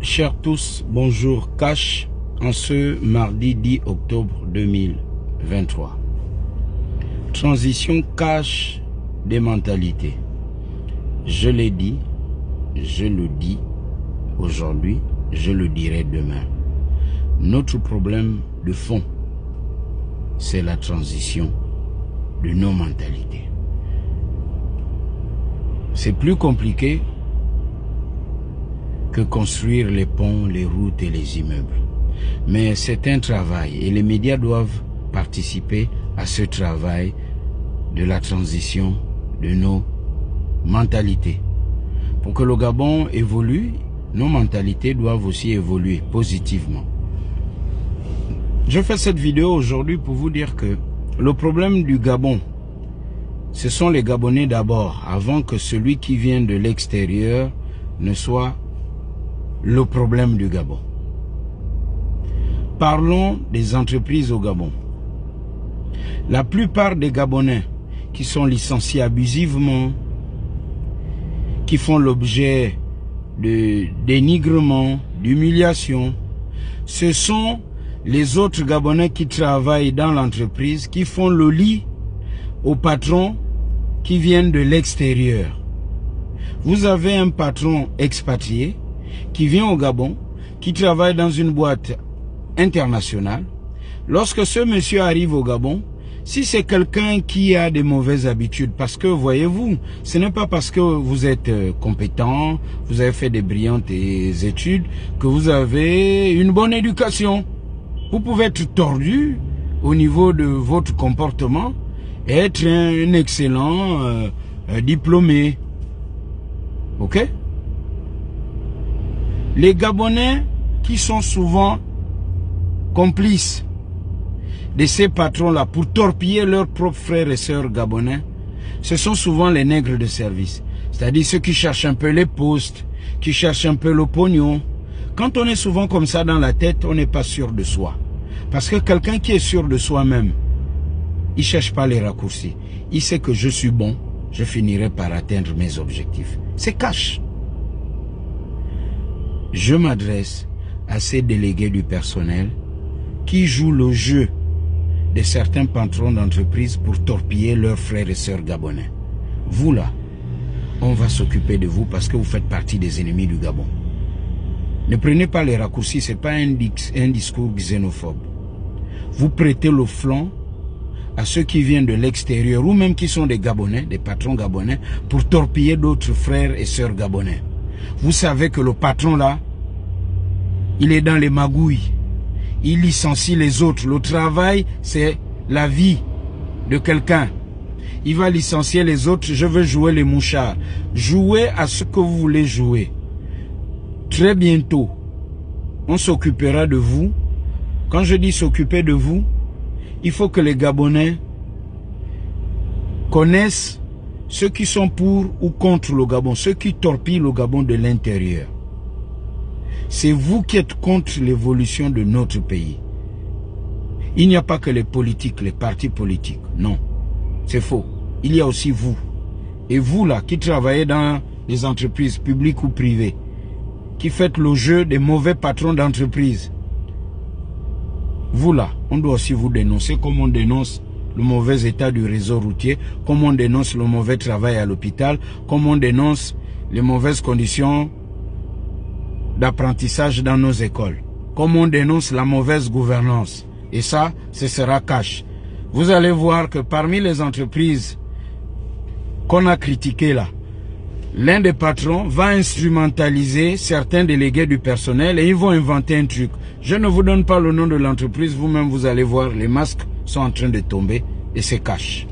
Chers tous, bonjour Cash en ce mardi 10 octobre 2023. Transition Cash des mentalités. Je l'ai dit, je le dis aujourd'hui, je le dirai demain. Notre problème de fond, c'est la transition de nos mentalités. C'est plus compliqué que construire les ponts, les routes et les immeubles. Mais c'est un travail et les médias doivent participer à ce travail de la transition de nos mentalités. Pour que le Gabon évolue, nos mentalités doivent aussi évoluer positivement. Je fais cette vidéo aujourd'hui pour vous dire que le problème du Gabon, ce sont les Gabonais d'abord, avant que celui qui vient de l'extérieur ne soit le problème du Gabon. Parlons des entreprises au Gabon. La plupart des Gabonais qui sont licenciés abusivement, qui font l'objet de dénigrement, d'humiliation, ce sont les autres Gabonais qui travaillent dans l'entreprise, qui font le lit aux patrons qui viennent de l'extérieur. Vous avez un patron expatrié qui vient au Gabon, qui travaille dans une boîte internationale. Lorsque ce monsieur arrive au Gabon, si c'est quelqu'un qui a des mauvaises habitudes, parce que voyez-vous, ce n'est pas parce que vous êtes compétent, vous avez fait des brillantes études, que vous avez une bonne éducation. Vous pouvez être tordu au niveau de votre comportement et être un excellent diplômé. Ok? Les Gabonais qui sont souvent complices de ces patrons-là pour torpiller leurs propres frères et sœurs gabonais, ce sont souvent les nègres de service. C'est-à-dire ceux qui cherchent un peu les postes, qui cherchent un peu le pognon. Quand on est souvent comme ça dans la tête, on n'est pas sûr de soi. Parce que quelqu'un qui est sûr de soi-même, il ne cherche pas les raccourcis. Il sait que je suis bon, je finirai par atteindre mes objectifs. C'est cash. Je m'adresse à ces délégués du personnel qui jouent le jeu de certains patrons d'entreprise pour torpiller leurs frères et sœurs gabonais. Vous là, on va s'occuper de vous parce que vous faites partie des ennemis du Gabon. Ne prenez pas les raccourcis, ce n'est pas un discours xénophobe. Vous prêtez le flanc à ceux qui viennent de l'extérieur ou même qui sont des Gabonais, des patrons gabonais, pour torpiller d'autres frères et sœurs gabonais. Vous savez que le patron là, il est dans les magouilles. Il licencie les autres. Le travail, c'est la vie de quelqu'un. Il va licencier les autres. Je veux jouer les mouchards. Jouez à ce que vous voulez jouer. Très bientôt, on s'occupera de vous. Quand je dis s'occuper de vous, il faut que les Gabonais connaissent ceux qui sont pour ou contre le Gabon, ceux qui torpillent le Gabon de l'intérieur. C'est vous qui êtes contre l'évolution de notre pays. Il n'y a pas que les politiques, les partis politiques. Non, c'est faux. Il y a aussi vous. Et vous là, qui travaillez dans les entreprises publiques ou privées, qui faites le jeu des mauvais patrons d'entreprise. Vous là, on doit aussi vous dénoncer comme on dénonce le mauvais état du réseau routier, comme on dénonce le mauvais travail à l'hôpital, comme on dénonce les mauvaises conditions d'apprentissage dans nos écoles, comme on dénonce la mauvaise gouvernance. Et ça, ce sera cash. Vous allez voir que parmi les entreprises qu'on a critiquées là, l'un des patrons va instrumentaliser certains délégués du personnel et ils vont inventer un truc. Je ne vous donne pas le nom de l'entreprise, vous-même vous allez voir, les masques sont en train de tomber et c'est cash.